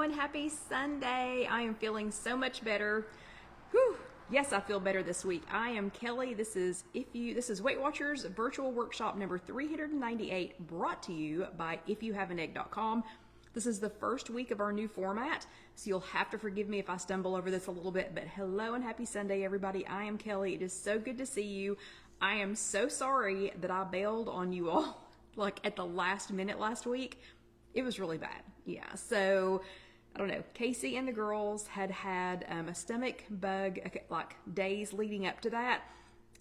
everyone. Happy Sunday. I am feeling so much better. Whew. Yes, I feel better this week. I am Kelly. This is Weight Watchers virtual workshop number 398, brought to you by IfYouHaveAnEgg.com. This is the first week of our new format, so you'll have to forgive me if I stumble over this a little bit, but hello and happy Sunday, everybody. I am Kelly. It is so good to see you. I am so sorry that I bailed on you all like at the last minute last week. It was really bad. Yeah, so I don't know. Casey and the girls had a stomach bug like days leading up to that,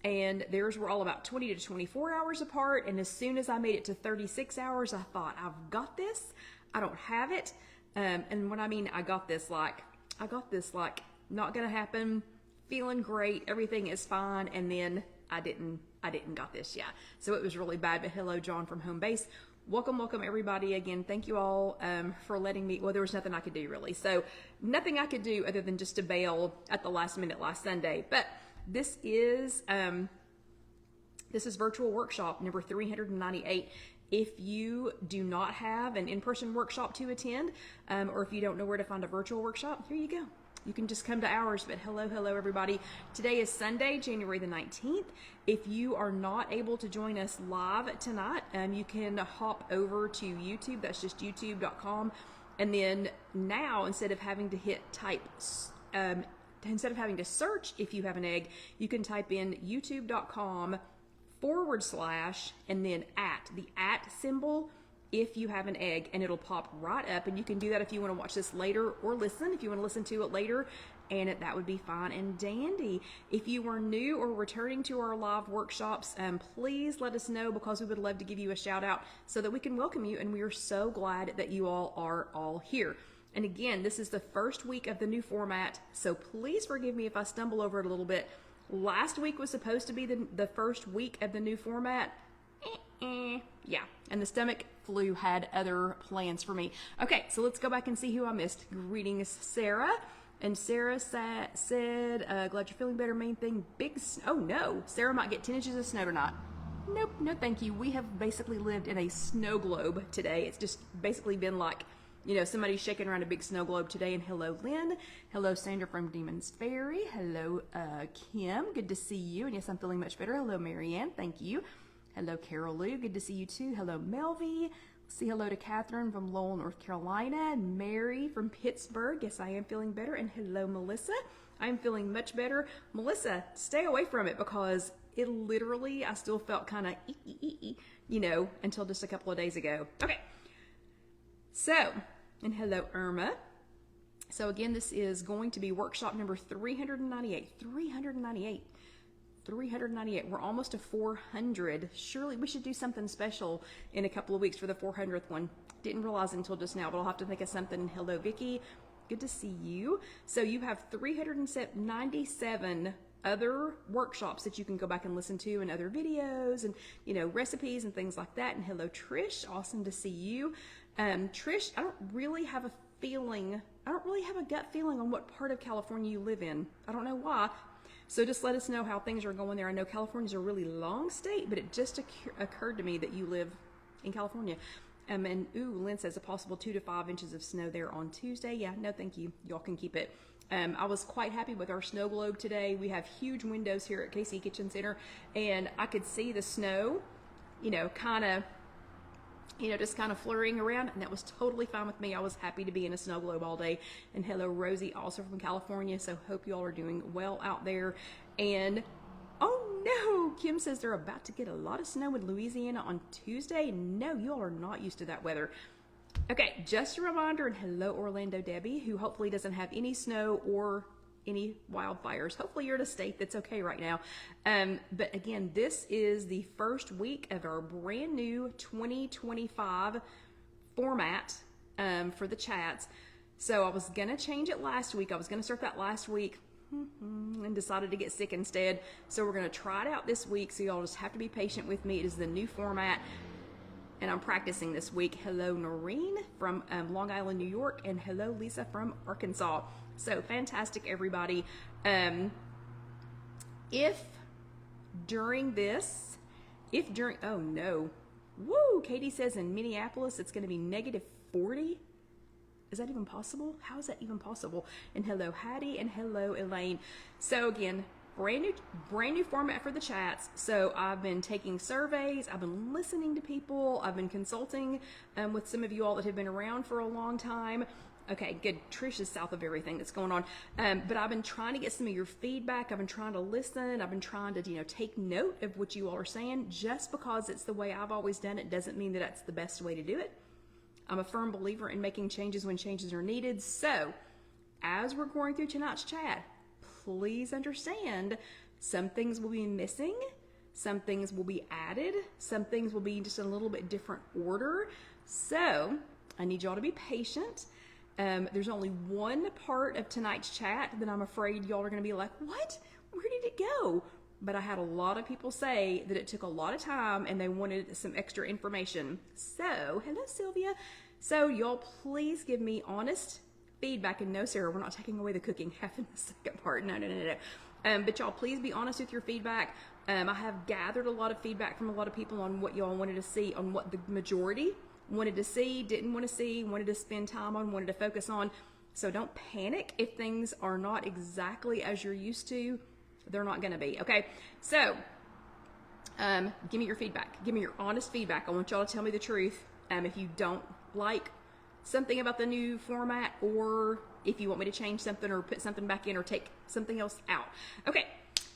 and theirs were all about 20 to 24 hours apart. And as soon as I made it to 36 hours, I thought, I've got this. I don't have it. And when I mean I got this, like not gonna happen, feeling great, everything is fine, and then I didn't got this. Yeah, so it was really bad. But hello, John from home base. Welcome everybody again. Thank you all for letting me. Well, there was nothing I could do really, so nothing I could do other than just to bail at the last minute last Sunday. But this is virtual workshop number 398. If you do not have an in-person workshop to attend, or if you don't know where to find a virtual workshop, here you go. You can just come to ours. But hello everybody. Today is Sunday, January the 19th. If you are not able to join us live tonight, you can hop over to YouTube. That's just youtube.com. And then now, instead of having to instead of having to search If You Have an Egg, you can type in youtube.com/ and then the at symbol, If You Have an Egg, and it'll pop right up. And you can do that if you want to watch this later, or listen if you want to listen to it later, and that would be fine and dandy. If you are new or returning to our live workshops, please let us know, because we would love to give you a shout out so that we can welcome you. And we are so glad that you all are all here. And again, this is the first week of the new format, so please forgive me if I stumble over it a little bit. Last week was supposed to be the first week of the new format. Yeah, and the stomach flu had other plans for me. Okay, so let's go back and see who I missed. Greetings, Sarah. And Sarah said, glad you're feeling better. Main thing, oh no, Sarah might get 10 inches of snow tonight. Nope, no thank you. We have basically lived in a snow globe today. It's just basically been like, somebody shaking around a big snow globe today. And hello, Lynn. Hello, Sandra from Demon's Ferry. Hello, Kim. Good to see you. And yes, I'm feeling much better. Hello, Marianne. Thank you. Hello, Carol Lou. Good to see you too. Hello, Melvie. Say hello to Catherine from Lowell, North Carolina. And Mary from Pittsburgh. Yes, I am feeling better. And hello, Melissa. I'm feeling much better. Melissa, stay away from it, because it literally, I still felt kind of until just a couple of days ago. Okay. So, and hello, Irma. So again, this is going to be workshop number 398. 398. We're almost to 400. Surely we should do something special in a couple of weeks for the 400th one. Didn't realize until just now, but I'll have to think of something. Hello, Vicky. Good to see you. So you have 397 other workshops that you can go back and listen to, and other videos and, recipes and things like that. And hello, Trish. Awesome to see you. Trish, I don't really have a gut feeling on what part of California you live in. I don't know why. So just let us know how things are going there. I know California's a really long state, but it just occurred to me that you live in California. And Lynn says a possible 2 to 5 inches of snow there on Tuesday. Yeah, no thank you. Y'all can keep it. I was quite happy with our snow globe today. We have huge windows here at KC Kitchen Center, and I could see the snow, just kind of flurrying around, and that was totally fine with me. I was happy to be in a snow globe all day. And hello, Rosie, also from California. So hope you all are doing well out there. And oh no, Kim says they're about to get a lot of snow in Louisiana on Tuesday. No, you all are not used to that weather. Okay, just a reminder, and hello, Orlando Debbie, who hopefully doesn't have any snow or any wildfires. Hopefully you're in a state that's okay right now. But again, this is the first week of our brand new 2025 format for the chats. So I was gonna change it last week. I was gonna start that last week and decided to get sick instead. So we're gonna try it out this week. So y'all just have to be patient with me. It is the new format, and I'm practicing this week. Hello, Noreen from Long Island, New York, and hello, Lisa from Arkansas. So fantastic, everybody. If during, oh no, woo, Katie says in Minneapolis it's going to be -40. Is that even possible? How is that even possible? And hello, Hattie, and hello, Elaine. So again, brand new format for the chats. So I've been taking surveys, I've been listening to people, I've been consulting with some of you all that have been around for a long time. Okay, good. Trish is south of everything that's going on. But I've been trying to get some of your feedback. I've been trying to listen. I've been trying to, take note of what you all are saying. Just because it's the way I've always done it doesn't mean that that's the best way to do it. I'm a firm believer in making changes when changes are needed. So as we're going through tonight's chat, please understand some things will be missing. Some things will be added. Some things will be just in a little bit different order. So I need y'all to be patient. There's only one part of tonight's chat that I'm afraid y'all are going to be like, what? Where did it go? But I had a lot of people say that it took a lot of time and they wanted some extra information. So, hello, Sylvia. So y'all please give me honest feedback. And no, Sarah, we're not taking away the cooking half in the second part. No. But y'all please be honest with your feedback. I have gathered a lot of feedback from a lot of people on what y'all wanted to see, on what the majority wanted to see, didn't want to see, wanted to spend time on, wanted to focus on. So don't panic if things are not exactly as you're used to. They're not going to be. Okay, so give me your feedback. Give me your honest feedback. I want y'all to tell me the truth. If you don't like something about the new format, or if you want me to change something or put something back in or take something else out. Okay,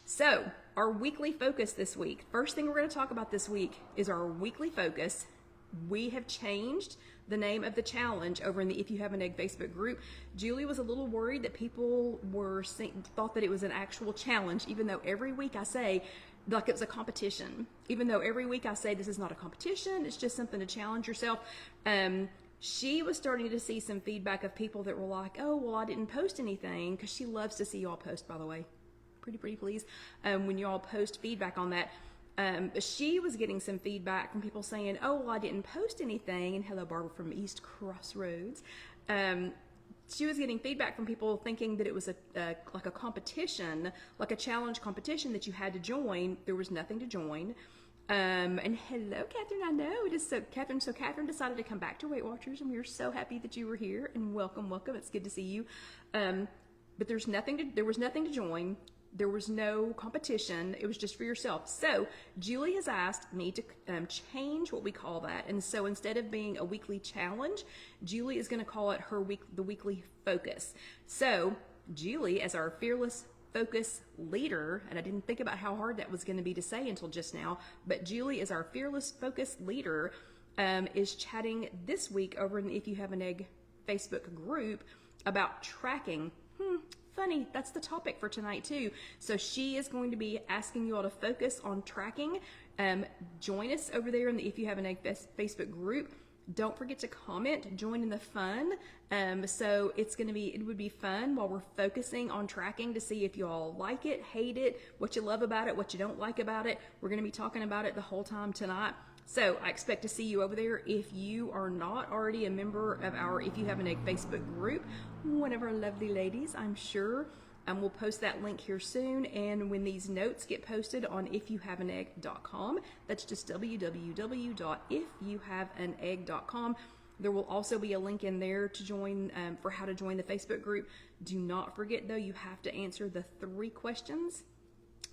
so our weekly focus this week. First thing we're going to talk about this week is our weekly focus. We have changed the name of the challenge over in the If You Have an Egg Facebook group. Julie was a little worried that people thought that it was an actual challenge, even though every week I say like it was a competition. Even though every week I say this is not a competition, it's just something to challenge yourself. She was starting to see some feedback of people that were like, oh, well, I didn't post anything, because she loves to see y'all post, by the way. Pretty please. When y'all post feedback on that. She was getting some feedback from people saying, oh, well, I didn't post anything. And hello, Barbara from East Crossroads. She was getting feedback from people thinking that it was like a competition, like a challenge competition that you had to join. There was nothing to join. And hello, Catherine, I know it is so Catherine. So Catherine decided to come back to Weight Watchers, and we are so happy that you were here, and welcome. It's good to see you. But there was nothing to join. There was no competition. It was just for yourself. So Julie has asked me to change what we call that. And so instead of being a weekly challenge, Julie is going to call it the weekly focus. So Julie, as our fearless focus leader, and I didn't think about how hard that was going to be to say until just now, but Julie, as our fearless focus leader, is chatting this week over in the If You Have an Egg Facebook group about tracking. Funny, that's the topic for tonight too. So she is going to be asking you all to focus on tracking. Join us over there in the If You Have an Egg Facebook group. Don't forget to comment, join in the fun. So it would be fun while we're focusing on tracking to see if you all like it, hate it, what you love about it, what you don't like about it. We're going to be talking about it the whole time tonight. So I expect to see you over there. If you are not already a member of our If You Have an Egg Facebook group, one of our lovely ladies, I'm sure, we'll post that link here soon. And when these notes get posted on IfYouHaveAnEgg.com, that's just www.ifyouhaveanegg.com. There will also be a link in there to join, for how to join the Facebook group. Do not forget, though, you have to answer the 3 questions,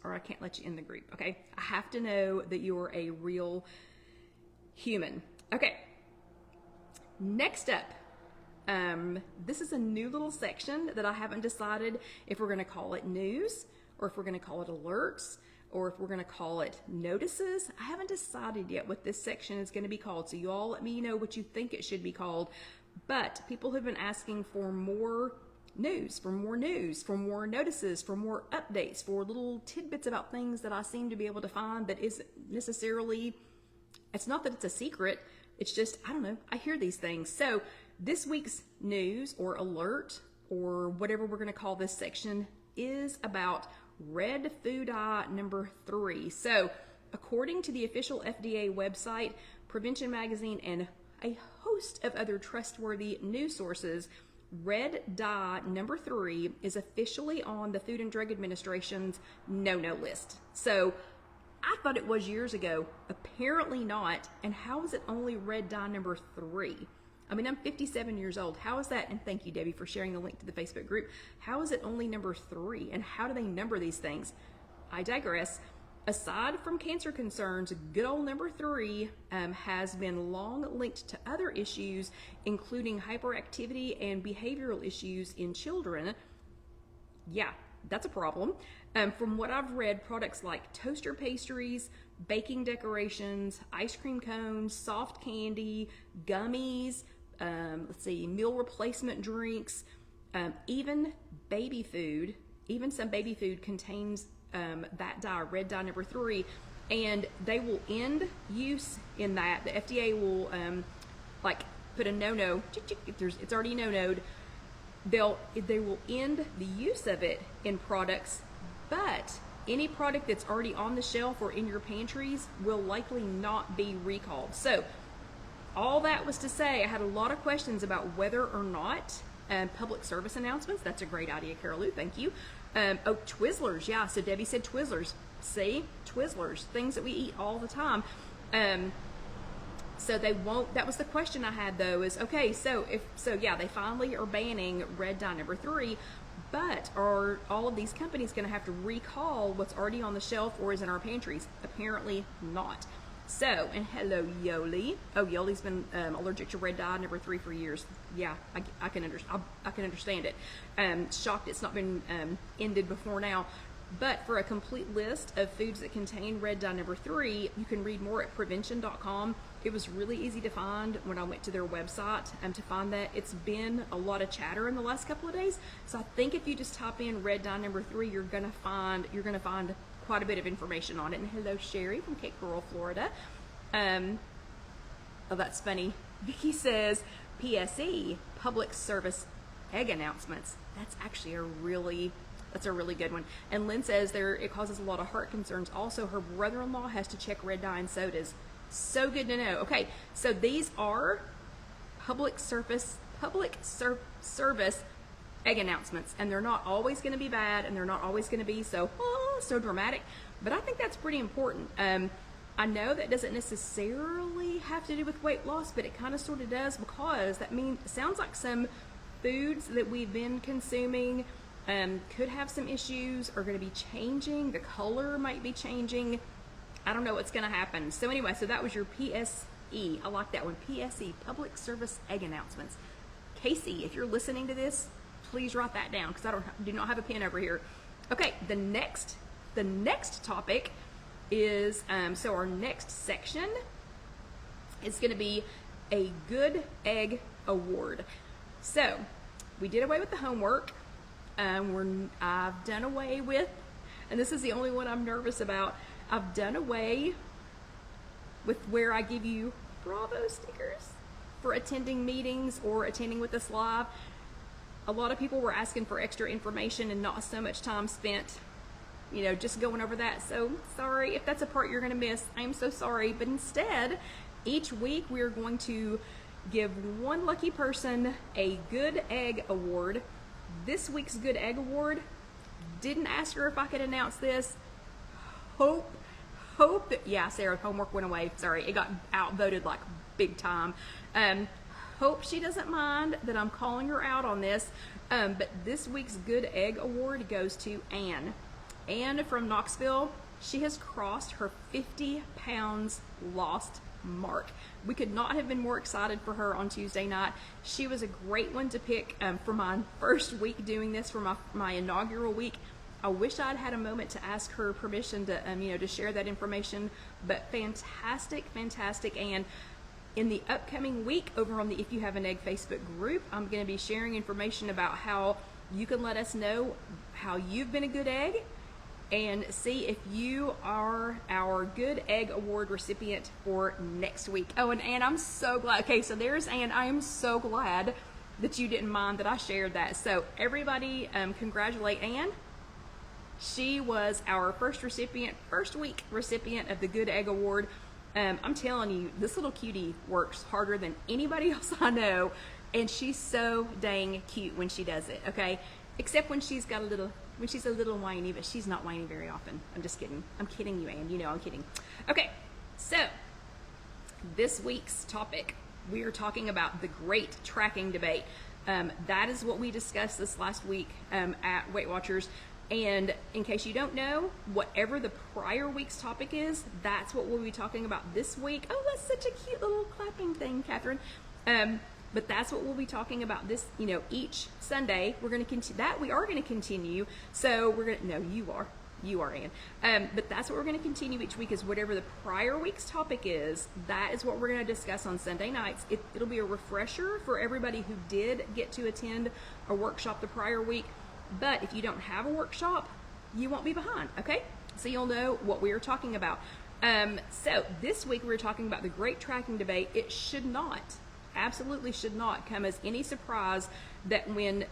or I can't let you in the group, okay? I have to know that you're a real human. Okay, next up, this is a new little section that I haven't decided if we're going to call it news, or if we're going to call it alerts, or if we're going to call it notices. I haven't decided yet what this section is going to be called, so you all let me know what you think it should be called. But people have been asking for more news, for more notices, for more updates, for little tidbits about things that I seem to be able to find that isn't necessarily, it's not that it's a secret, it's just, I don't know, I hear these things. So this week's news or alert, or whatever we're going to call this section, is about red food dye number 3. So according to the official FDA website, Prevention Magazine, and a host of other trustworthy news sources, red dye number 3 is officially on the Food and Drug Administration's no-no list. So I thought it was years ago. Apparently not. And how is it only red dye number 3? I mean, I'm 57 years old. How is that? And thank you, Debbie, for sharing the link to the Facebook group. How is it only number 3? And how do they number these things? I digress. Aside from cancer concerns, good old number 3 has been long linked to other issues, including hyperactivity and behavioral issues in children. Yeah, that's a problem. From what I've read, products like toaster pastries, baking decorations, ice cream cones, soft candy, gummies, meal replacement drinks, even baby food, even some baby food contains that dye, red dye number 3, and they will end use in that. The FDA will put a no-no. It's already no-noed. They will end the use of it in products, but any product that's already on the shelf or in your pantries will likely not be recalled. So all that was to say, I had a lot of questions about whether or not public service announcements. That's a great idea, Carol Lou. Thank you. Twizzlers. Yeah, so Debbie said Twizzlers. See? Twizzlers. Things that we eat all the time. So they won't, that was the question I had though, is okay, they finally are banning red dye number 3, but are all of these companies going to have to recall what's already on the shelf or is in our pantries? Apparently not. So, and hello Yoli. Oh, Yoli's been allergic to red dye number 3 for years. Yeah, I can understand it. Shocked it's not been ended before now. But for a complete list of foods that contain red dye number 3, you can read more at prevention.com. It was really easy to find when I went to their website to find that. It's been a lot of chatter in the last couple of days. So I think if you just type in red dye number 3, you're gonna find quite a bit of information on it. And hello Sherry from Cape Coral, Florida. Oh, that's funny. Vicky says PSE, public service egg announcements. That's actually a really good one. And Lynn says it causes a lot of heart concerns. Also, her brother-in-law has to check red dye in sodas. So good to know. Okay, so these are public service egg announcements, and they're not always going to be bad, and they're not always going to be so dramatic. But I think that's pretty important. I know that doesn't necessarily have to do with weight loss, but it kind of sort of does, because that means it sounds like some foods that we've been consuming could have some issues, are going to be changing. The color might be changing. I don't know what's going to happen. So anyway, so that was your PSE. I like that one. PSE, public service egg announcements. Casey, if you're listening to this, please write that down, because I do not have a pen over here. Okay, the next topic is, so our next section is going to be a Good Egg Award. So we did away with the homework. I've done away with, and this is the only one I'm nervous about, I've done away with where I give you Bravo stickers for attending meetings or attending with us live. A lot of people were asking for extra information and not so much time spent, just going over that. So sorry if that's a part you're going to miss. I am so sorry. But instead, each week we're going to give one lucky person a Good Egg Award. This week's Good Egg Award, didn't ask her if I could announce this. Hope that, yeah, Sarah, homework went away. Sorry, it got outvoted like big time. Hope she doesn't mind that I'm calling her out on this. But this week's Good Egg Award goes to Anne. Anne from Knoxville. She has crossed her 50 pounds lost mark. We could not have been more excited for her on Tuesday night. She was a great one to pick for my first week doing this, for my inaugural week. I wish I'd had a moment to ask her permission to, to share that information, but fantastic, and in the upcoming week over on the If You Have an Egg Facebook group, I'm going to be sharing information about how you can let us know how you've been a good egg and see if you are our Good Egg Award recipient for next week. Oh, and Anne, I'm so glad. Okay, so there's Anne. I am so glad that you didn't mind that I shared that. So everybody congratulate Anne. She was our first week recipient of the Good Egg Award. I'm telling you, this little cutie works harder than anybody else I know, and she's so dang cute when she does it, okay? Except when she's a little whiny, but she's not whiny very often. I'm just kidding. I'm kidding you, Anne. I'm kidding. Okay, so this week's topic, we are talking about the great tracking debate. That is what we discussed this last week at Weight Watchers. And in case you don't know, whatever the prior week's topic is, that's what we'll be talking about this week. Oh, that's such a cute little clapping thing, Catherine. But that's what we'll be talking about this, each Sunday. We're going to continue that. We are going to continue. So we're going to, no, you are, Ann. But that's what we're going to continue each week, is whatever the prior week's topic is, that is what we're going to discuss on Sunday nights. It'll be a refresher for everybody who did get to attend a workshop the prior week. But if you don't have a workshop, you won't be behind, okay? So you'll know what we are talking about. So this week we're talking about the great tracking debate. It should not, absolutely should not come as any surprise that when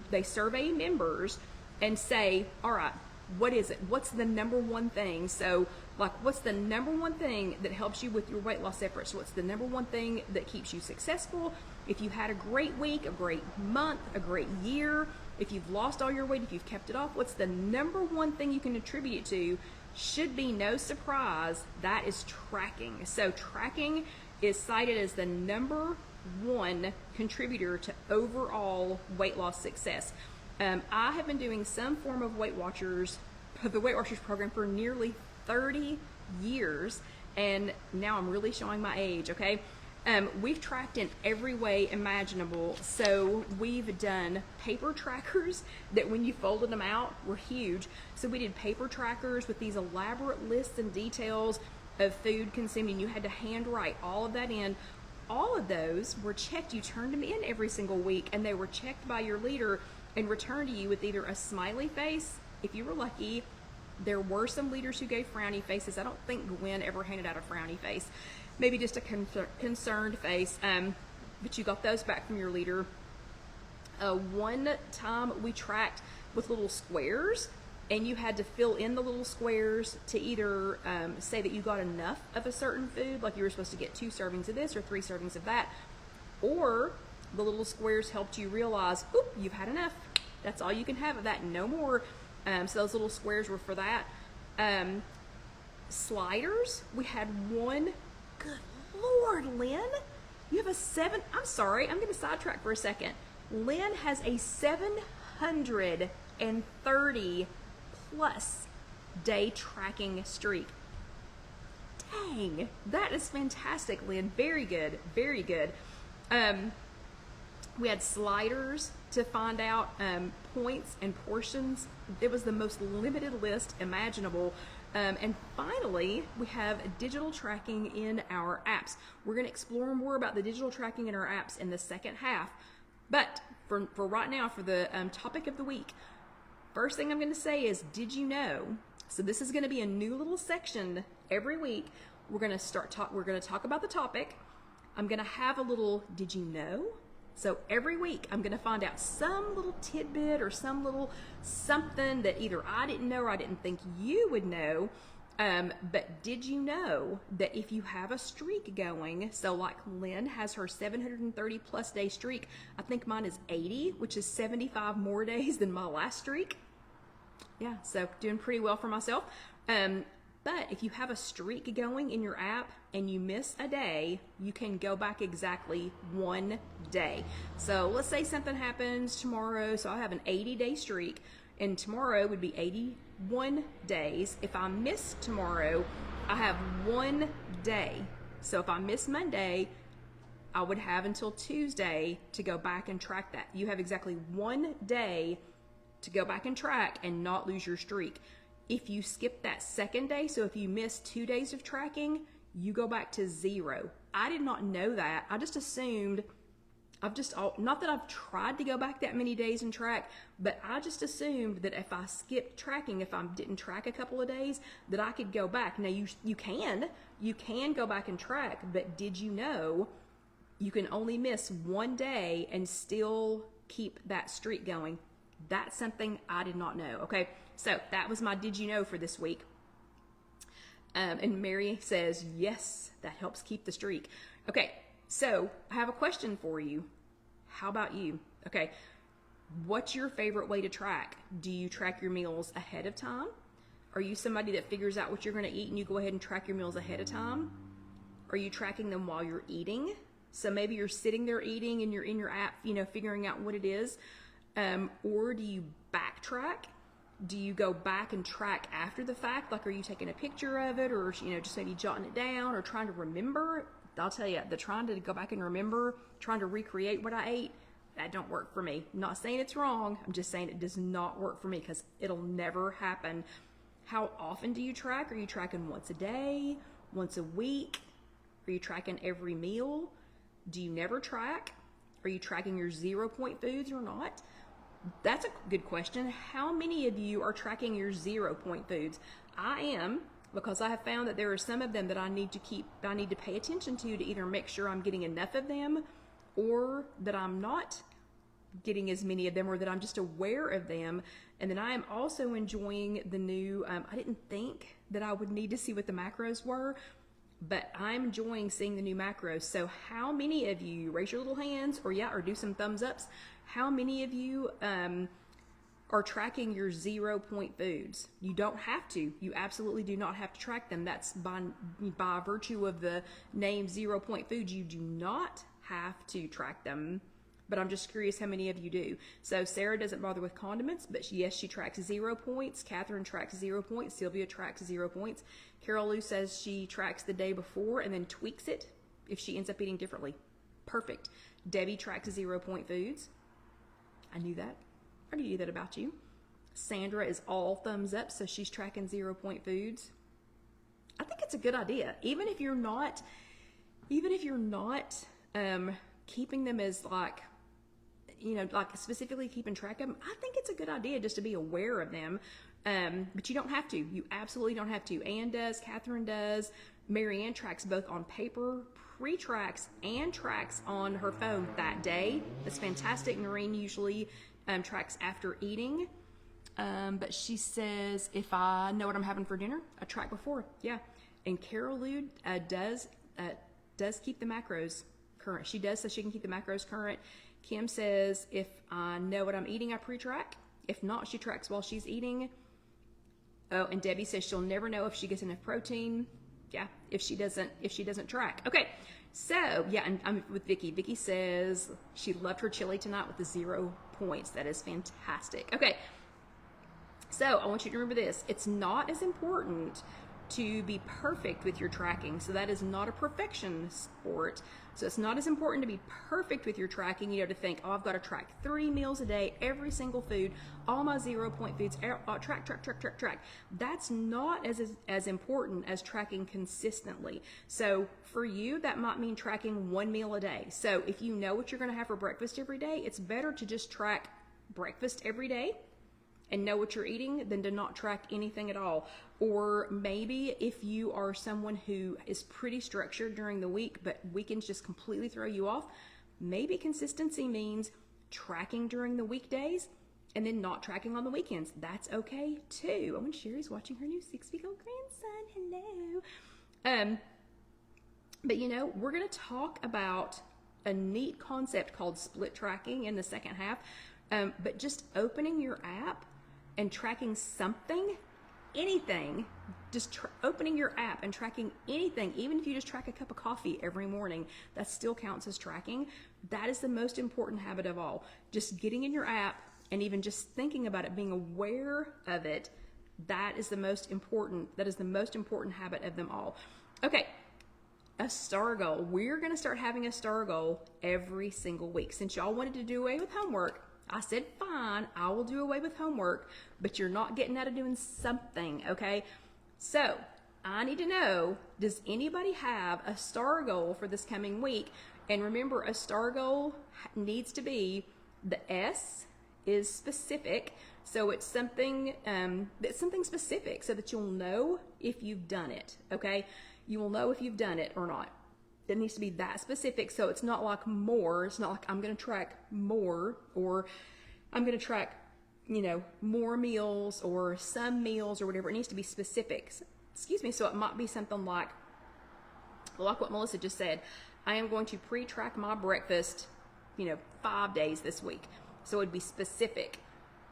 they survey members and say, all right, what is it? What's the number one thing? So like, what's the number one thing that helps you with your weight loss efforts? What's the number one thing that keeps you successful? If you had a great week, a great month, a great year, if you've lost all your weight, if you've kept it off, what's the number one thing you can attribute it to? Should be no surprise, that is tracking. So tracking is cited as the number one contributor to overall weight loss success. I have been doing some form of the Weight Watchers program for nearly 30 years, and now I'm really showing my age, okay? We've tracked in every way imaginable. So we've done paper trackers that when you folded them out were huge. So we did paper trackers with these elaborate lists and details of food consumed, and you had to handwrite all of that in. All of those were checked. You turned them in every single week, and they were checked by your leader and returned to you with either a smiley face, if you were lucky. There were some leaders who gave frowny faces. I don't think Gwen ever handed out a frowny face. Maybe just a concerned face, but you got those back from your leader. One time we tracked with little squares, and you had to fill in the little squares to either say that you got enough of a certain food, like you were supposed to get 2 servings of this or 3 servings of that, or the little squares helped you realize, oop, you've had enough. That's all you can have of that, no more. So those little squares were for that. Sliders, we had one. Good Lord, Lynn, you have a 7, I'm sorry, I'm going to sidetrack for a second. Lynn has a 730 plus day tracking streak. Dang, that is fantastic, Lynn. Very good, very good. We had sliders to find out points and portions. It was the most limited list imaginable. And finally, we have digital tracking in our apps. We're going to explore more about the digital tracking in our apps in the second half. But for right now, for the topic of the week, first thing I'm going to say is, did you know? So this is going to be a new little section every week. We're going to we're going to talk about the topic. I'm going to have a little, did you know? So every week I'm going to find out some little tidbit or some little something that either I didn't know or I didn't think you would know. But did you know that if you have a streak going, so like Lynn has her 730 plus day streak, I think mine is 80, which is 75 more days than my last streak. Yeah, so doing pretty well for myself. But if you have a streak going in your app and you miss a day, you can go back exactly 1 day. So let's say something happens tomorrow. So I have an 80-day streak, and tomorrow would be 81 days. If I miss tomorrow, I have 1 day. So if I miss Monday, I would have until Tuesday to go back and track that. You have exactly 1 day to go back and track and not lose your streak. If you skip that second day, so if you miss 2 days of tracking, you go back to 0. I did not know that. I just assumed, not that I've tried to go back that many days and track, but I just assumed that if I skipped tracking, if I didn't track a couple of days, that I could go back. Now you can go back and track, but did you know you can only miss 1 day and still keep that streak going? That's something I did not know. Okay, so that was my did you know for this week. And Mary says, yes, that helps keep the streak. Okay, so I have a question for you. How about you? Okay, what's your favorite way to track? Do you track your meals ahead of time? Are you somebody that figures out what you're going to eat and you go ahead and track your meals ahead of time? Are you tracking them while you're eating? So maybe you're sitting there eating and you're in your app, figuring out what it is. Or do you backtrack? Do you go back and track after the fact? Like, are you taking a picture of it, or, just maybe jotting it down or trying to remember? I'll tell you, the trying to go back and remember, trying to recreate what I ate, that don't work for me. I'm not saying it's wrong. I'm just saying it does not work for me because it'll never happen. How often do you track? Are you tracking once a day, once a week? Are you tracking every meal? Do you never track? Are you tracking your 0-point foods or not? That's a good question. How many of you are tracking your 0-point foods? I am, because I have found that there are some of them that I need to pay attention to either make sure I'm getting enough of them, or that I'm not getting as many of them, or that I'm just aware of them. And then I am also enjoying the new, I didn't think that I would need to see what the macros were, but I'm enjoying seeing the new macros. So how many of you, raise your little hands, or do some thumbs ups. How many of you are tracking your 0-point foods? You don't have to. You absolutely do not have to track them. That's by virtue of the name 0-point foods. You do not have to track them. But I'm just curious how many of you do. So Sarah doesn't bother with condiments, but yes, she tracks 0 points. Catherine tracks 0 points. Sylvia tracks 0 points. Carol Lou says she tracks the day before and then tweaks it if she ends up eating differently. Perfect. Debbie tracks 0-point foods. I knew that. I already knew that about you. Sandra is all thumbs up, so she's tracking 0-point foods. I think it's a good idea. Even if you're not keeping them as like specifically keeping track of them, I think it's a good idea just to be aware of them. But you don't have to. You absolutely don't have to. Ann does, Catherine does, Marianne tracks both on paper, pre-tracks, and tracks on her phone that day. That's fantastic. Noreen usually tracks after eating. But she says, if I know what I'm having for dinner, I track before. Yeah. And Carol Lou does keep the macros current. She does, so she can keep the macros current. Kim says, if I know what I'm eating, I pre-track. If not, she tracks while she's eating. Oh, and Debbie says she'll never know if she gets enough protein. Yeah, if she doesn't track. Okay, so yeah, and I'm with Vicky. Vicky says she loved her chili tonight with the 0 points. That is fantastic. Okay, so I want you to remember this. It's not as important to be perfect with your tracking. So that is not a perfection sport. So it's not as important to be perfect with your tracking, to think, oh, I've got to track 3 meals a day, every single food, all my 0-point foods, track. That's not as important as tracking consistently. So for you, that might mean tracking 1 meal a day. So if you know what you're going to have for breakfast every day, it's better to just track breakfast every day and know what you're eating than to not track anything at all. Or maybe if you are someone who is pretty structured during the week, but weekends just completely throw you off, maybe consistency means tracking during the weekdays and then not tracking on the weekends. That's okay too. Oh, and Sherry's watching her new 6-week-old grandson. Hello. But we're gonna talk about a neat concept called split tracking in the second half. But just opening your app and tracking something, anything, just opening your app and tracking anything, even if you just track a cup of coffee every morning, that still counts as tracking. That is the most important habit of all. Just getting in your app and even just thinking about it, being aware of it, that is the most important habit of them all. Okay, a star goal. We're going to start having a star goal every single week. Since y'all wanted to do away with homework, I said, fine, I will do away with homework, but you're not getting out of doing something, okay? So I need to know, does anybody have a star goal for this coming week? And remember, a star goal needs to be, the S is specific, so it's something specific so that you'll know if you've done it, okay? You will know if you've done it or not. It needs to be that specific, so it's not like more. It's not like I'm going to track more, or I'm going to track, more meals or some meals or whatever. It needs to be specific. Excuse me. So it might be something like what Melissa just said. I am going to pre-track my breakfast, 5 days this week. So it'd be specific.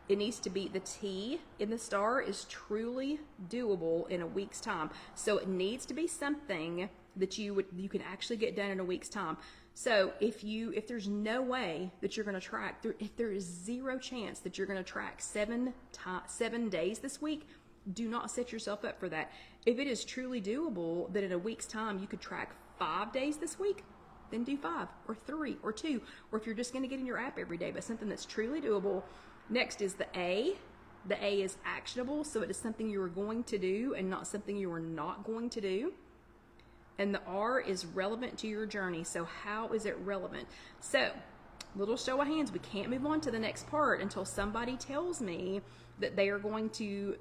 It needs to be, the T in the star is truly doable in a week's time. So it needs to be something that you can actually get done in a week's time. So if there's no way that you're going to track, if there is zero chance that you're going to track 7 days this week, do not set yourself up for that. If it is truly doable that in a week's time you could track 5 days this week, then do 5 or 3 or 2, or if you're just going to get in your app every day, but something that's truly doable. Next is the A. The A is actionable, so it is something you are going to do and not something you are not going to do. And the R is relevant to your journey. So how is it relevant? So, little show of hands, we can't move on to the next part until somebody tells me that they are going to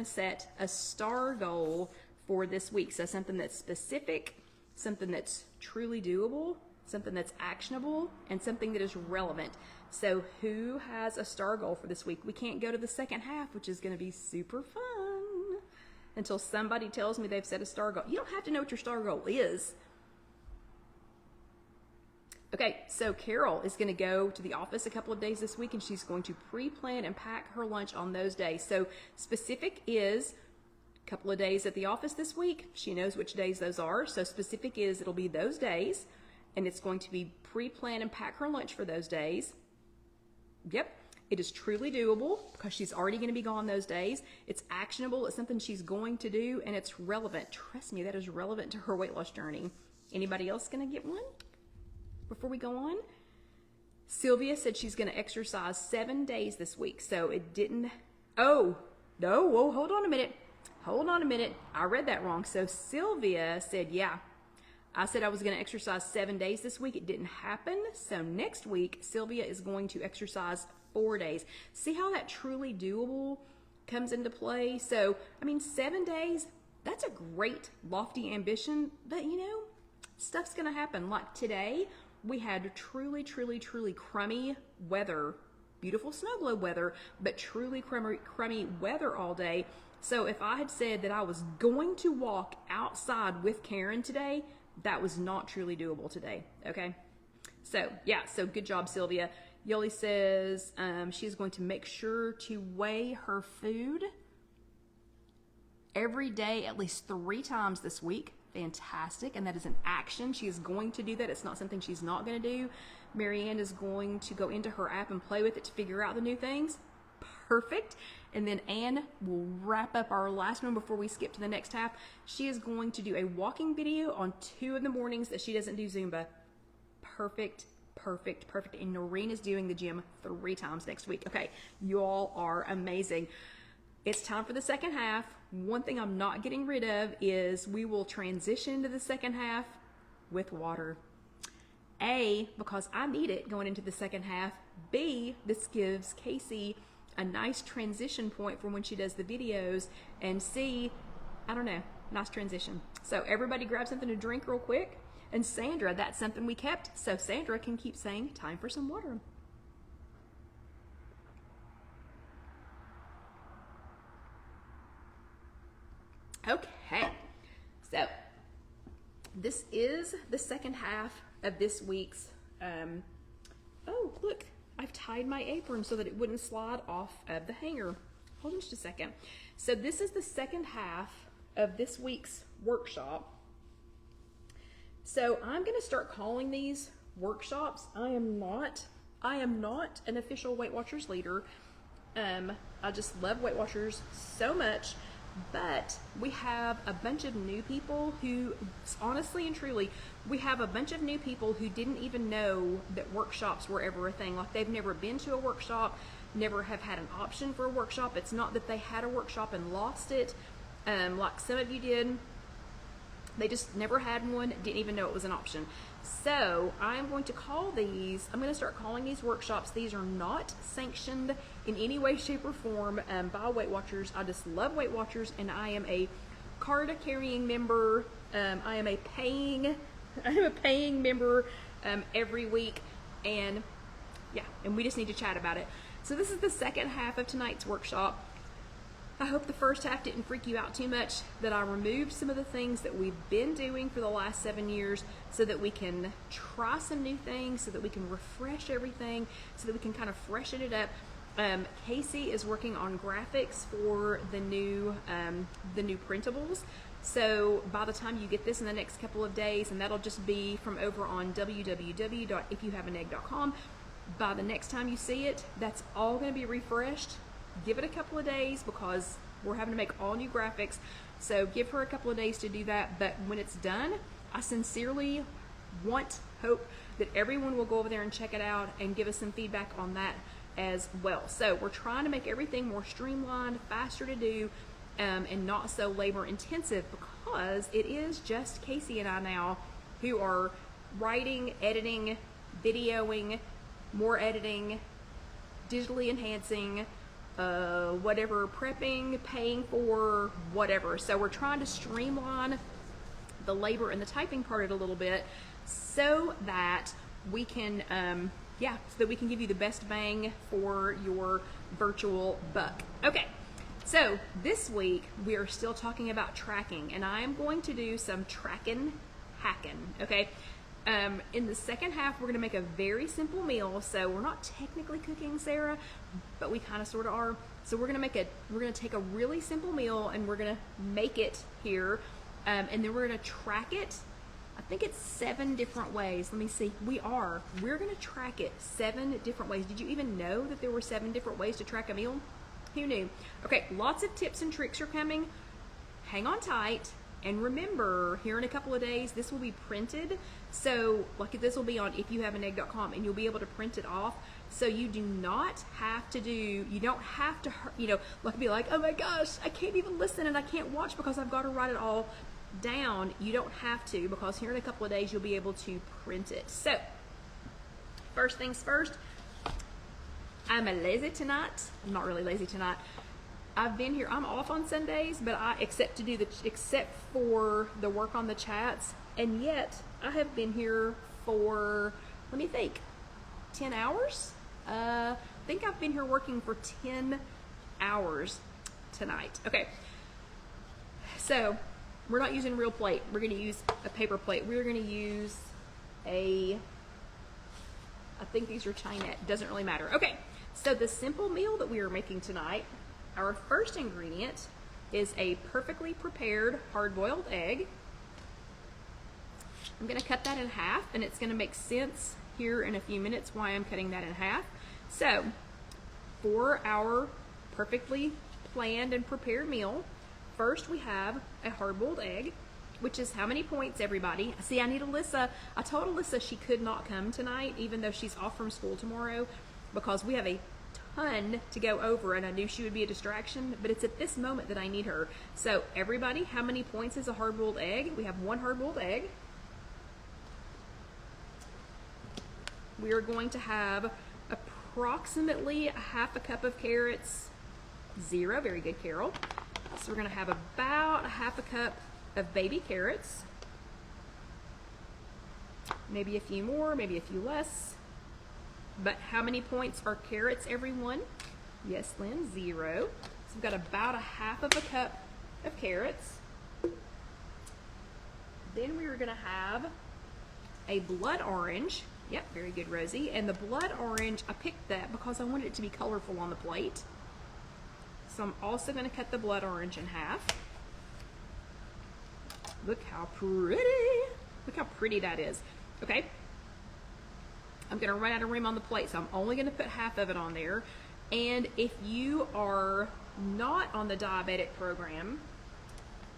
set a STAR goal for this week. So something that's specific, something that's truly doable, something that's actionable, and something that is relevant. So who has a STAR goal for this week? We can't go to the second half, which is going to be super fun, until somebody tells me they've set a STAR goal. You don't have to know what your STAR goal is. Okay, so Carol is going to go to the office a couple of days this week, and she's going to pre-plan and pack her lunch on those days. So specific is a couple of days at the office this week. She knows which days those are. So specific is it'll be those days, and it's going to be pre-plan and pack her lunch for those days. Yep. It is truly doable because she's already going to be gone those days. It's actionable. It's something she's going to do, and it's relevant. Trust me, that is relevant to her weight loss journey. Anybody else going to get one before we go on? Sylvia said she's going to exercise 7 days this week. So it didn't. Oh, no. Whoa, hold on a minute. Hold on a minute. I read that wrong. So Sylvia said, yeah, I said I was going to exercise 7 days this week. It didn't happen. So next week, Sylvia is going to exercise 4 days. See how that truly doable comes into play? So, 7 days, that's a great lofty ambition, but stuff's going to happen. Like today, we had truly crummy weather, beautiful snow globe weather, but truly crummy weather all day. So if I had said that I was going to walk outside with Karen today, that was not truly doable today, okay? So, yeah, so good job, Sylvia. Yoli says she is going to make sure to weigh her food every day at least 3 times this week. Fantastic. And that is an action. She is going to do that. It's not something she's not going to do. Marianne is going to go into her app and play with it to figure out the new things. Perfect. And then Anne will wrap up our last one before we skip to the next half. She is going to do a walking video on 2 of the mornings that she doesn't do Zumba. Perfect. And Noreen is doing the gym 3 times next week. Okay, you all are amazing. It's time for the second half. One thing I'm not getting rid of is we will transition to the second half with water. A, because I need it going into the second half. B, this gives Casey a nice transition point for when she does the videos. And C, I don't know, nice transition. So everybody grab something to drink real quick. And Sandra, that's something we kept, so Sandra can keep saying, time for some water. Okay, so this is the second half of this week's, oh, look, I've tied my apron so that it wouldn't slide off of the hanger. Hold on just a second. So this is the second half of this week's workshop. So I'm going to start calling these workshops. I am not an official Weight Watchers leader. I just love Weight Watchers so much, but we have a bunch of new people who, honestly and truly, we have a bunch of new people who didn't even know that workshops were ever a thing. Like they've never been to a workshop, never have had an option for a workshop. It's not that they had a workshop and lost it, like some of you did. They just never had one, didn't even know it was an option. So I'm going to call these, I'm going to start calling these workshops. These are not sanctioned in any way, shape, or form by Weight Watchers. I just love Weight Watchers, and I am a card-carrying member. I am a paying member every week, and yeah, and we just need to chat about it. So this is the second half of tonight's workshop. I hope the first half didn't freak you out too much, that I removed some of the things that we've been doing for the last 7 years so that we can try some new things, so that we can refresh everything, so that we can kind of freshen it up. Casey is working on graphics for the new printables. So by the time you get this in the next couple of days, and that'll just be from over on www.ifyouhaveanegg.com, by the next time you see it, that's all going to be refreshed. Give it a couple of days because we're having to make all new graphics. So give her a couple of days to do that. But when it's done, I sincerely hope that everyone will go over there and check it out and give us some feedback on that as well. So we're trying to make everything more streamlined, faster to do, and not so labor intensive, because it is just Casey and I now who are writing, editing, videoing, more editing, digitally enhancing, whatever, prepping, paying for, whatever. So we're trying to streamline the labor and the typing part of it a little bit so that we can, so that we can give you the best bang for your virtual buck. Okay, so this week we are still talking about tracking, and I am going to do some tracking hacking, okay? In the second half, we're going to make a very simple meal. So we're not technically cooking, Sarah, but we kind of sort of are. So we're going to take a really simple meal and we're going to make it here. And then we're going to track it. I think it's 7 different ways. Let me see. We're going to track it 7 different ways. Did you even know that there were 7 different ways to track a meal? Who knew? Okay, lots of tips and tricks are coming. Hang on tight. And remember, here in a couple of days, this will be printed. So, like, this will be on IfYouHaveAnEgg.com, and you'll be able to print it off. So you do not have to you don't have to, be like, oh my gosh, I can't even listen and I can't watch because I've got to write it all down. You don't have to, because here in a couple of days, you'll be able to print it. So, first things first, I'm lazy tonight. I'm not really lazy tonight. I've been here. I'm off on Sundays, but except for the work on the chats, and yet I have been here for, let me think, 10 hours. I think I've been here working for 10 hours tonight. Okay, so we're not using real plate. We're going to use a paper plate. We're going to use I think these are Chinette. Doesn't really matter. Okay, so the simple meal that we are making tonight. Our first ingredient is a perfectly prepared hard-boiled egg. I'm going to cut that in half, and it's going to make sense here in a few minutes why I'm cutting that in half. So, for our perfectly planned and prepared meal, first we have a hard-boiled egg, which is how many points, everybody? See, I need Alyssa. I told Alyssa she could not come tonight, even though she's off from school tomorrow, because we have a ton to go over, and I knew she would be a distraction, but it's at this moment that I need her. So everybody, how many points is a hard-boiled egg? We have 1 hard-boiled egg. We are going to have approximately a half a cup of carrots. 0, very good, Carol. So we're going to have about a half a cup of baby carrots. Maybe a few more, maybe a few less. But how many points are carrots, everyone? Yes, Lynn, 0. So we've got about a half of a cup of carrots. Then we are going to have a blood orange. Yep, very good, Rosie. And the blood orange, I picked that because I wanted it to be colorful on the plate. So I'm also going to cut the blood orange in half. Look how pretty. Look how pretty that is. Okay. I'm going to run out of room on the plate, so I'm only going to put half of it on there. And if you are not on the diabetic program,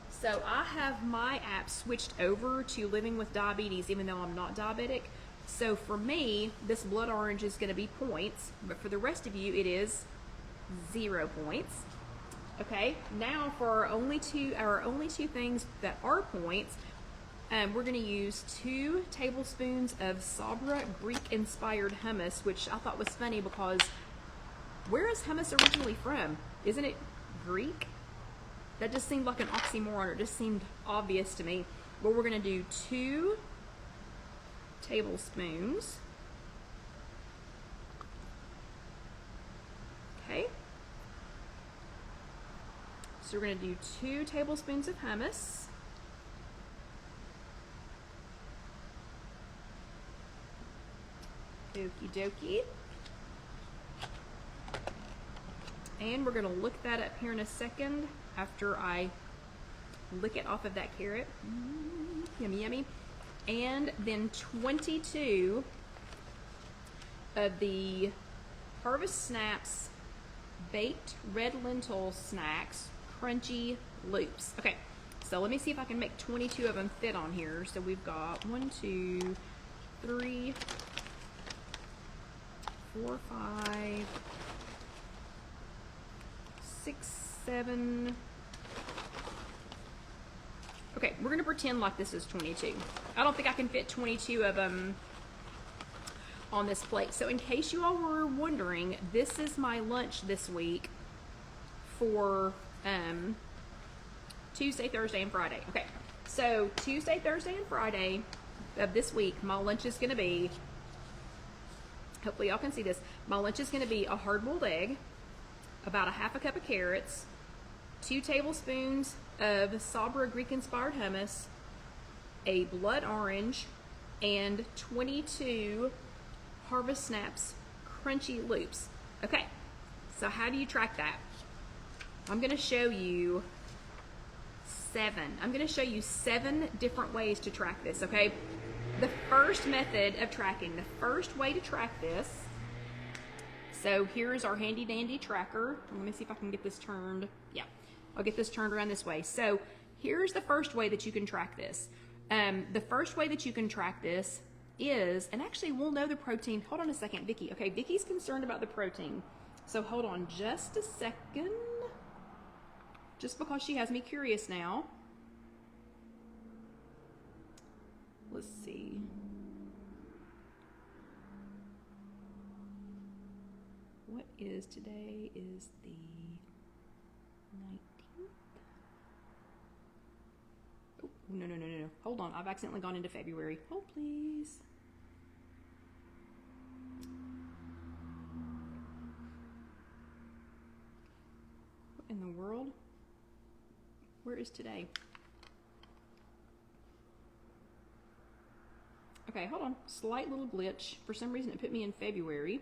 so I have my app switched over to Living with Diabetes, even though I'm not diabetic. So for me, this blood orange is going to be points, but for the rest of you, it is 0 points. Okay, now for our only two things that are points, we're going to use 2 tablespoons of Sabra Greek-inspired hummus, which I thought was funny because where is hummus originally from? Isn't it Greek? That just seemed like an oxymoron. It just seemed obvious to me. But we're going to do 2 tablespoons. Okay. So we're going to do 2 tablespoons of hummus. Okie dokie. And we're going to look that up here in a second after I lick it off of that carrot. Yummy, yummy. And then 22 of the Harvest Snaps baked red lentil snacks crunchy loops. Okay, so let me see if I can make 22 of them fit on here. So we've got 1, 2, 3, 4, 5, 6, 7. Okay, we're gonna pretend like this is 22. I don't think I can fit 22 of them on this plate. So in case you all were wondering, this is my lunch this week for Tuesday, Thursday, and Friday. Okay, so Tuesday, Thursday, and Friday of this week, my lunch is gonna be, hopefully y'all can see this, my lunch is gonna be a hard-boiled egg, about a half a cup of carrots, 2 tablespoons of Sabra Greek-inspired hummus, a blood orange, and 22 Harvest Snaps crunchy loops. Okay, so how do you track that? I'm gonna show you 7. I'm gonna show you 7 different ways to track this, okay? The first method of tracking, the first way to track this, so here's our handy dandy tracker. Let me see if I can get this turned. Yeah, I'll get this turned around this way. So here's the first way that you can track this. The first way that you can track this is, and actually we'll know the protein. Hold on a second, Vicky. Okay, Vicky's concerned about the protein. So hold on just a second. Just because she has me curious now. Let's see. What is today? Is the 19th? Oh, no. Hold on, I've accidentally gone into February. Hold please. What in the world? Where is today? Okay, hold on. Slight little glitch. For some reason, it put me in February.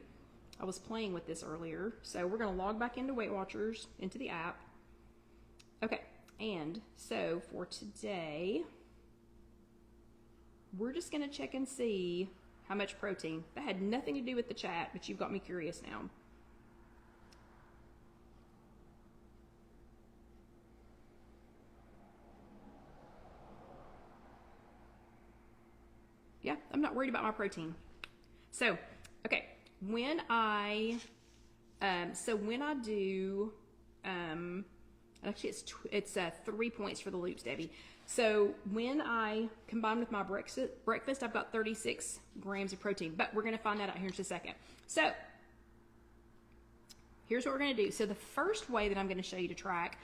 I was playing with this earlier. So we're going to log back into Weight Watchers, into the app. Okay, and so for today, we're just going to check and see how much protein. That had nothing to do with the chat, but you've got me curious now. Yeah, I'm not worried about my protein. So, okay, when I do, actually it's 3 points for the loops, Debbie. So when I combine with my breakfast, I've got 36 grams of protein, but we're gonna find that out here in just a second. So here's what we're gonna do. So the first way that I'm gonna show you to track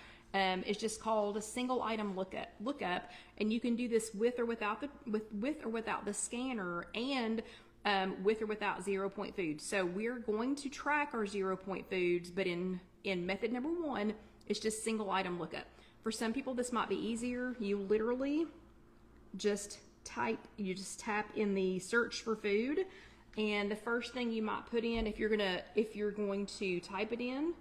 is just called a single item lookup, and you can do this with or without the scanner, and with or without 0 point foods. So we're going to track our 0 point foods, but in method number 1, it's just single item lookup. For some people, this might be easier. You literally just tap in the search for food, and the first thing you might put in, if you're going to type it in,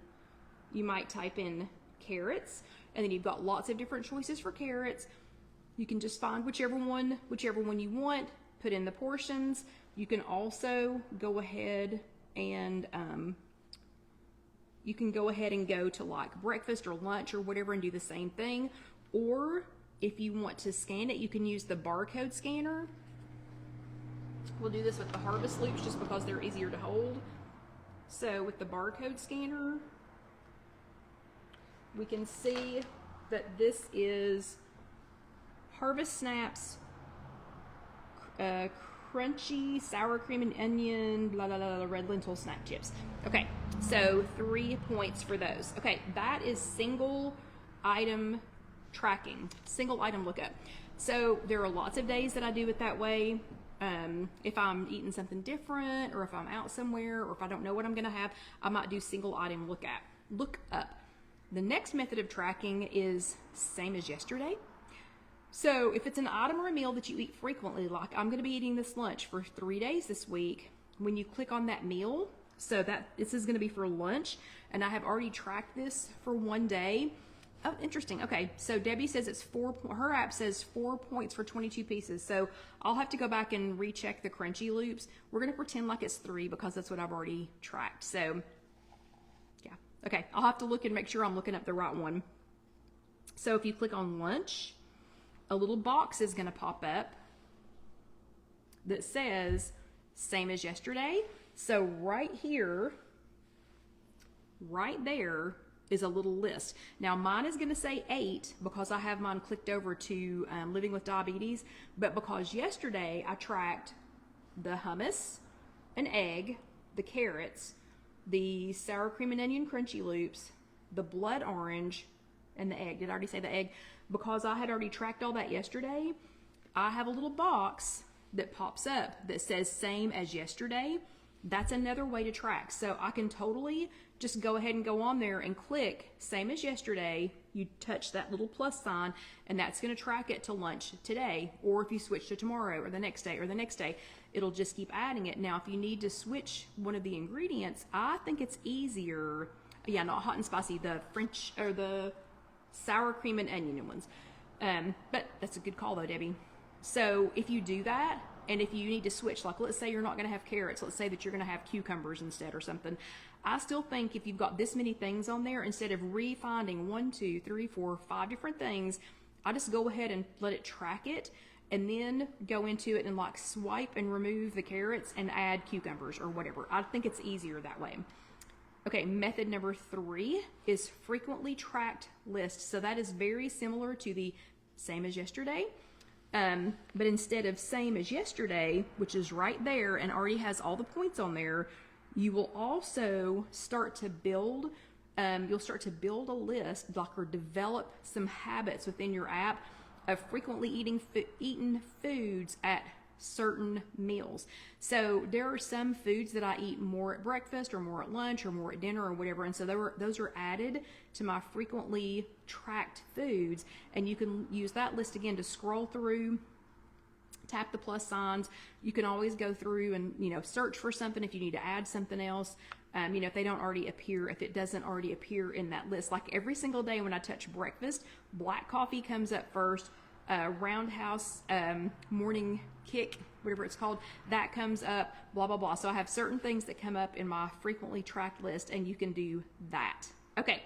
you might type in carrots, and then you've got lots of different choices for carrots. You can just find whichever one you want, put in the portions. You can also go ahead and go to like breakfast or lunch or whatever and do the same thing. Or if you want to scan it, you can use the barcode scanner. We'll do this with the harvest loops just because they're easier to hold. So with the barcode scanner, we can see that this is Harvest Snaps crunchy sour cream and onion red lentil snack chips. Okay, so 3 points for those. Okay, that is single item tracking, single item lookup. So there are lots of days that I do it that way. If I'm eating something different, or if I'm out somewhere, or if I don't know what I'm gonna have, I might do single item lookup. The next method of tracking is same as yesterday. So if it's an item or a meal that you eat frequently, like I'm going to be eating this lunch for 3 days this week, when you click on that meal, so that this is going to be for lunch, and I have already tracked this for 1 day, Oh, interesting. Okay, so Debbie says it's her app says 4 points for 22 pieces. So I'll have to go back and recheck the crunchy loops. We're gonna pretend like it's 3 because that's what I've already tracked. So yeah, okay, I'll have to look and make sure I'm looking up the right one. So if you click on lunch, a little box is gonna pop up that says same as yesterday. So right here, right there, is a little list. Now mine is going to say 8 because I have mine clicked over to Living with Diabetes, but because yesterday I tracked the hummus, an egg, the carrots, the sour cream and onion crunchy loops, the blood orange, and the egg. Did I already say the egg? Because I had already tracked all that yesterday, I have a little box that pops up that says same as yesterday. That's another way to track. So I can totally just go ahead and go on there and click same as yesterday. You touch that little plus sign and that's going to track it to lunch today. Or if you switch to tomorrow or the next day or the next day, it'll just keep adding it. Now, if you need to switch one of the ingredients, I think it's easier. Yeah, not hot and spicy, the French or the sour cream and onion ones. But that's a good call though, Debbie. So if you do that, and if you need to switch, like let's say you're not going to have carrots, let's say that you're going to have cucumbers instead or something. I still think if you've got this many things on there, instead of refinding 1, 2, 3, 4, 5 different things, I just go ahead and let it track it and then go into it and like swipe and remove the carrots and add cucumbers or whatever. I think it's easier that way. Okay, method number 3 is frequently tracked list. So that is very similar to the same as yesterday. But instead of same as yesterday, which is right there and already has all the points on there, you will also start to build, you'll start to build a list, like, or develop some habits within your app of frequently eaten foods at certain meals. So there are some foods that I eat more at breakfast or more at lunch or more at dinner or whatever, and so those are added to my frequently tracked foods, and you can use that list again to scroll through, tap the plus signs. You can always go through and search for something if you need to add something else. If they don't already appear, if it doesn't already appear in that list. Like every single day when I touch breakfast, black coffee comes up first. Roundhouse morning kick, whatever it's called, that comes up, blah blah blah. So I have certain things that come up in my frequently tracked list, and you can do that. Okay,